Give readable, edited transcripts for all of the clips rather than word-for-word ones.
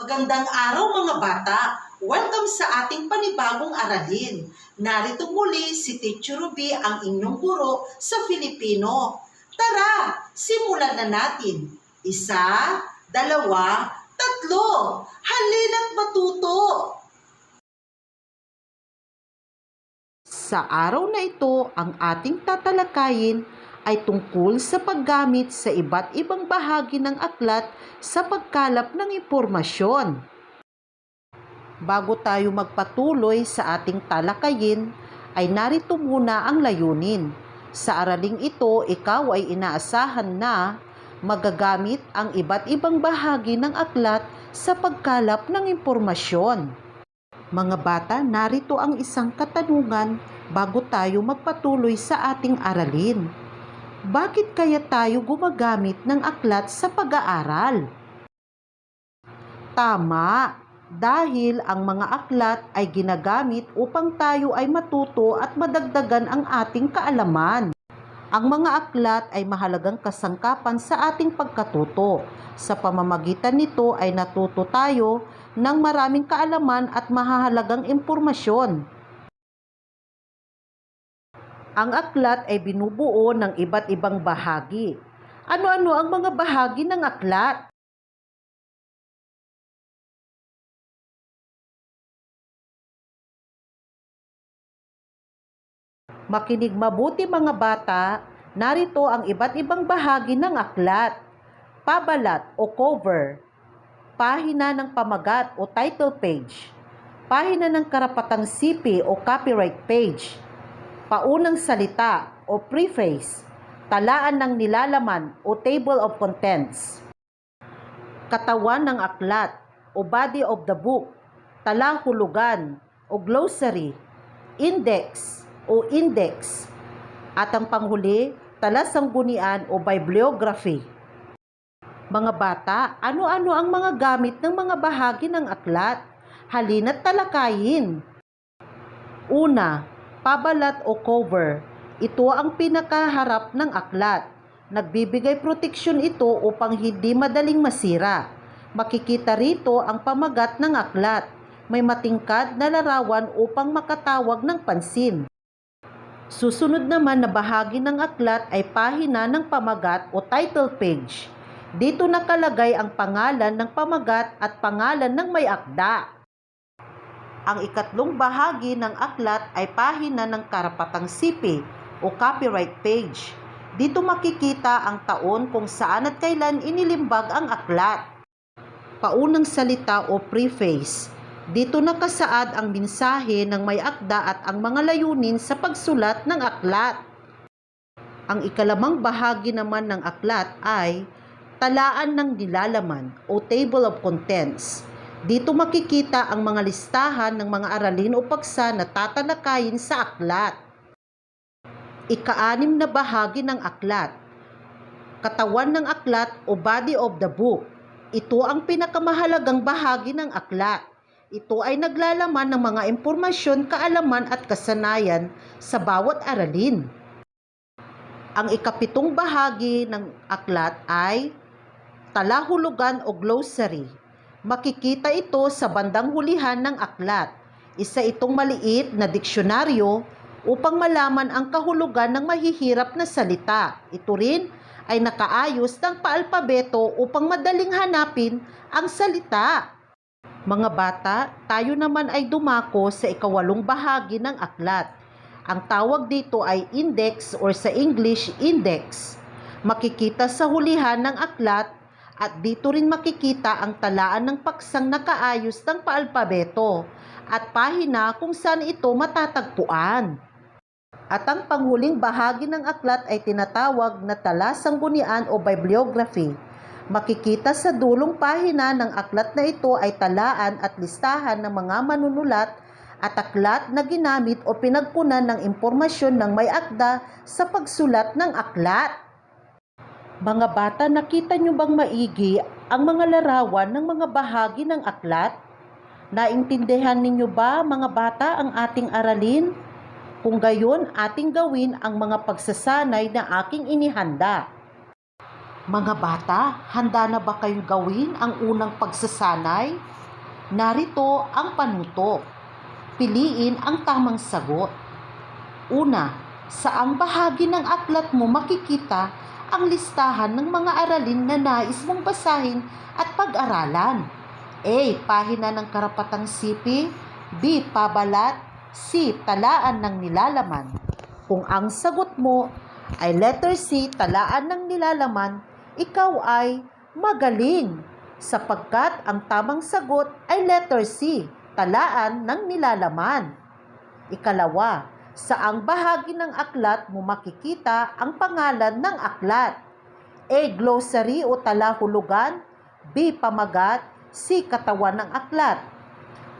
Magandang araw mga bata! Welcome sa ating panibagong aralin. Narito muli si Teacher Ruby, ang inyong guro sa Filipino. Tara, simulan na natin. 1, 2, 3. Halina't matuto! Sa araw na ito, ang ating tatalakayin ay tungkol sa paggamit sa iba't ibang bahagi ng aklat sa pagkalap ng impormasyon. Bago tayo magpatuloy sa ating talakayin, ay narito muna ang layunin. Sa araling ito, ikaw ay inaasahan na magagamit ang iba't ibang bahagi ng aklat sa pagkalap ng impormasyon. Mga bata, narito ang isang katanungan bago tayo magpatuloy sa ating aralin. Bakit kaya tayo gumagamit ng aklat sa pag-aaral? Tama, dahil ang mga aklat ay ginagamit upang tayo ay matuto at madagdagan ang ating kaalaman. Ang mga aklat ay mahalagang kasangkapan sa ating pagkatuto. Sa pamamagitan nito ay natuto tayo ng maraming kaalaman at mahahalagang impormasyon. Ang aklat ay binubuo ng iba't ibang bahagi. Ano-ano ang mga bahagi ng aklat? Makinig mabuti mga bata, narito ang iba't ibang bahagi ng aklat. Pabalat o cover, pahina ng pamagat o title page, pahina ng karapatang sipi o copyright page, paunang salita o preface, talaan ng nilalaman o table of contents, katawan ng aklat o body of the book, talahulugan o glossary, index o index, at ang panghuli, talasanggunian o bibliography. Mga bata, ano-ano ang mga gamit ng mga bahagi ng aklat? Halina't talakayin. Una, pabalat o cover. Ito ang pinakaharap ng aklat. Nagbibigay proteksyon ito upang hindi madaling masira. Makikita rito ang pamagat ng aklat. May matingkad na larawan upang makatawag ng pansin. Susunod naman na bahagi ng aklat ay pahina ng pamagat o title page. Dito nakalagay ang pangalan ng pamagat at pangalan ng may akda. Ang ikatlong bahagi ng aklat ay pahina ng karapatang sipi o copyright page. Dito makikita ang taon kung saan at kailan inilimbag ang aklat. Paunang salita o preface. Dito nakasaad ang mensahe ng may akda at ang mga layunin sa pagsulat ng aklat. Ang ikalamang bahagi naman ng aklat ay talaan ng nilalaman o table of contents. Dito makikita ang mga listahan ng mga aralin o paksa na tatalakayin sa aklat. Ika-6 na bahagi ng aklat. Katawan ng aklat o body of the book. Ito ang pinakamahalagang bahagi ng aklat. Ito ay naglalaman ng mga impormasyon, kaalaman at kasanayan sa bawat aralin. Ang ika-7 bahagi ng aklat ay talahulugan o glossary. Makikita ito sa bandang hulihan ng aklat. Isa itong maliit na diksyonaryo upang malaman ang kahulugan ng mahihirap na salita. Ito rin ay nakaayos ng paalpabeto upang madaling hanapin ang salita. Mga bata, tayo naman ay dumako sa ika-8 bahagi ng aklat. Ang tawag dito ay index or sa English, index. Makikita sa hulihan ng aklat at dito rin makikita ang talaan ng paksang nakaayos ng paalpabeto at pahina kung saan ito matatagpuan. At ang panghuling bahagi ng aklat ay tinatawag na talasanggunian o bibliography. Makikita sa dulong pahina ng aklat na ito ay talaan at listahan ng mga manunulat at aklat na ginamit o pinagpunan ng impormasyon ng may akda sa pagsulat ng aklat. Mga bata, nakita nyo bang maigi ang mga larawan ng mga bahagi ng aklat? Naintindihan ninyo ba mga bata ang ating aralin? Kung gayon, ating gawin ang mga pagsasanay na aking inihanda. Mga bata, handa na ba kayong gawin ang unang pagsasanay? Narito ang panuto. Piliin ang tamang sagot. Una, saang bahagi ng aklat mo makikita ang listahan ng mga aralin na nais mong basahin at pag-aralan? A. Pahina ng karapatang sipi. B. Pabalat. C. Talaan ng nilalaman. Kung ang sagot mo ay letter C, talaan ng nilalaman, ikaw ay magaling sapagkat ang tamang sagot ay letter C, talaan ng nilalaman. Ikalawa, saang bahagi ng aklat mo makikita ang pangalan ng aklat? A. Glossary o talahulugan. B. Pamagat. C. Katawan ng aklat.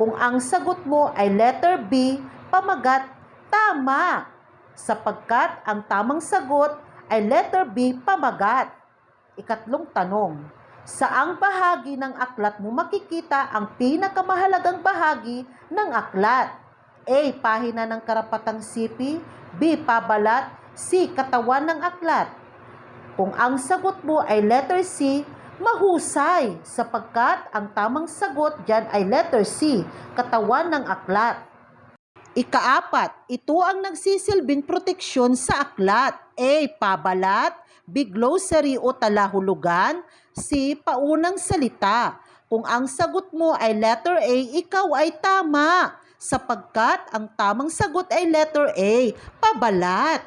Kung ang sagot mo ay letter B, pamagat, tama, sapagkat ang tamang sagot ay letter B, pamagat. Ikatlong tanong, saang bahagi ng aklat mo makikita ang pinakamahalagang bahagi ng aklat? A. Pahina ng karapatang sipi. B. Pabalat. C. Katawan ng aklat. Kung ang sagot mo ay letter C, mahusay sapagkat ang tamang sagot dyan ay letter C, katawan ng aklat. Ikaapat, ito ang nagsisilbing proteksyon sa aklat. A. Pabalat. B. Glossary o talahulugan. C. Paunang salita. Kung ang sagot mo ay letter A, ikaw ay tama sapagkat ang tamang sagot ay letter A, pabalat.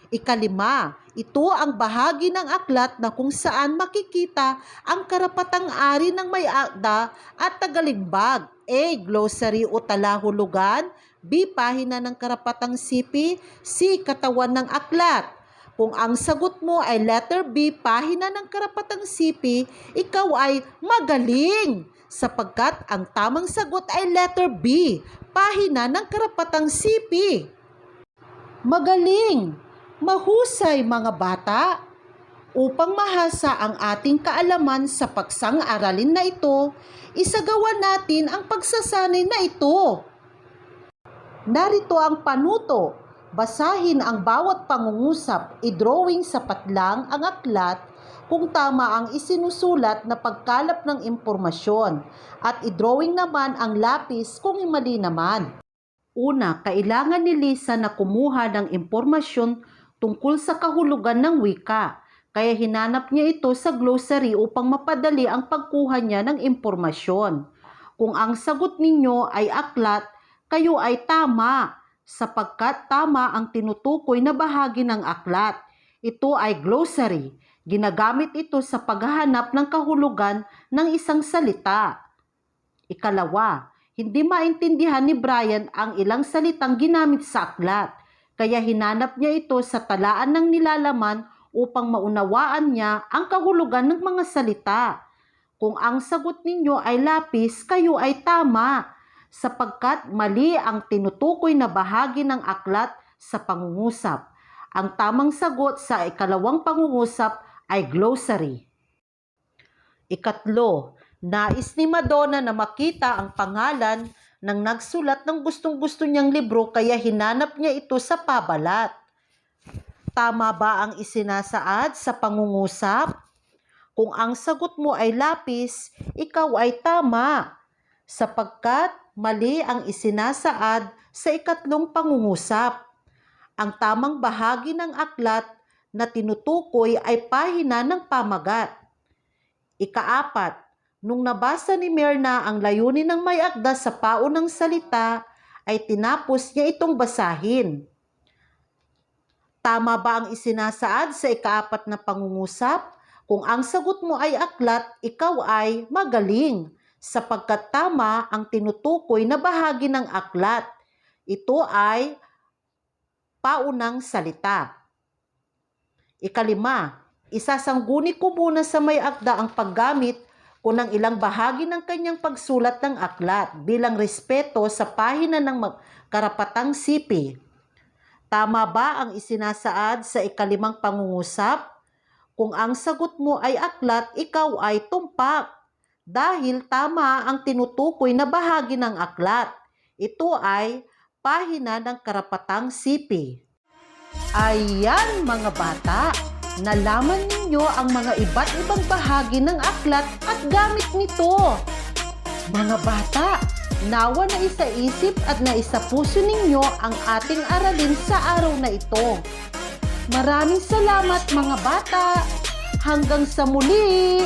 Ikalima, ito ang bahagi ng aklat na kung saan makikita ang karapatang ari ng may akda at tagalimbag. A. Glossary o talahulugan. B. Pahina ng karapatang sipi. C. Katawan ng aklat. Kung ang sagot mo ay letter B, pahina ng karapatang sipi, ikaw ay magaling sapagkat ang tamang sagot ay letter B, pahina ng karapatang sipi. Magaling! Mahusay mga bata! Upang mahasa ang ating kaalaman sa paksang-aralin na ito, isagawa natin ang pagsasanay na ito. Narito ang panuto. Basahin ang bawat pangungusap, i-drawing sa patlang ang aklat kung tama ang isinusulat na pagkalap ng impormasyon at i-drawing naman ang lapis kung mali naman. Una, kailangan ni Lisa na kumuha ng impormasyon tungkol sa kahulugan ng wika, kaya hinanap niya ito sa glossary upang mapadali ang pagkuha niya ng impormasyon. Kung ang sagot ninyo ay aklat, kayo ay tama sapagkat tama ang tinutukoy na bahagi ng aklat. Ito ay glossary. Ginagamit ito sa paghahanap ng kahulugan ng isang salita. Ikalawa, hindi maintindihan ni Brian ang ilang salitang ginamit sa aklat, kaya hinanap niya ito sa talaan ng nilalaman upang maunawaan niya ang kahulugan ng mga salita. Kung ang sagot ninyo ay lapis, kayo ay tama sapagkat mali ang tinutukoy na bahagi ng aklat sa pangungusap. Ang tamang sagot sa ikalawang pangungusap ay glossary. Ikatlo, nais ni Madonna na makita ang pangalan ng nagsulat ng gustong-gusto niyang libro kaya hinanap niya ito sa pabalat. Tama ba ang isinasaad sa pangungusap? Kung ang sagot mo ay lapis, ikaw ay tama sapagkat mali ang isinasaad sa ikatlong pangungusap. Ang tamang bahagi ng aklat na tinutukoy ay pahina ng pamagat. Ikaapat, nung nabasa ni Myrna ang layunin ng may akda sa paunang salita, ay tinapos niya itong basahin. Tama ba ang isinasaad sa ikaapat na pangungusap? Kung ang sagot mo ay aklat, ikaw ay magaling sapagkat tama ang tinutukoy na bahagi ng aklat. Ito ay paunang salita. Ikalima, isasangguni ko muna sa may akda ang paggamit ko ng ilang bahagi ng kanyang pagsulat ng aklat bilang respeto sa pahina ng karapatang sipi. Tama ba ang isinasaad sa ikalimang pangungusap? Kung ang sagot mo ay aklat, ikaw ay tumpak dahil tama ang tinutukoy na bahagi ng aklat. Ito ay pahina ng karapatang sipi. Ayan mga bata, nalaman ninyo ang mga iba't ibang bahagi ng aklat at gamit nito. Mga bata, nawa na isaisip at naisapuso ninyo ang ating aralin sa araw na ito. Maraming salamat mga bata! Hanggang sa muli!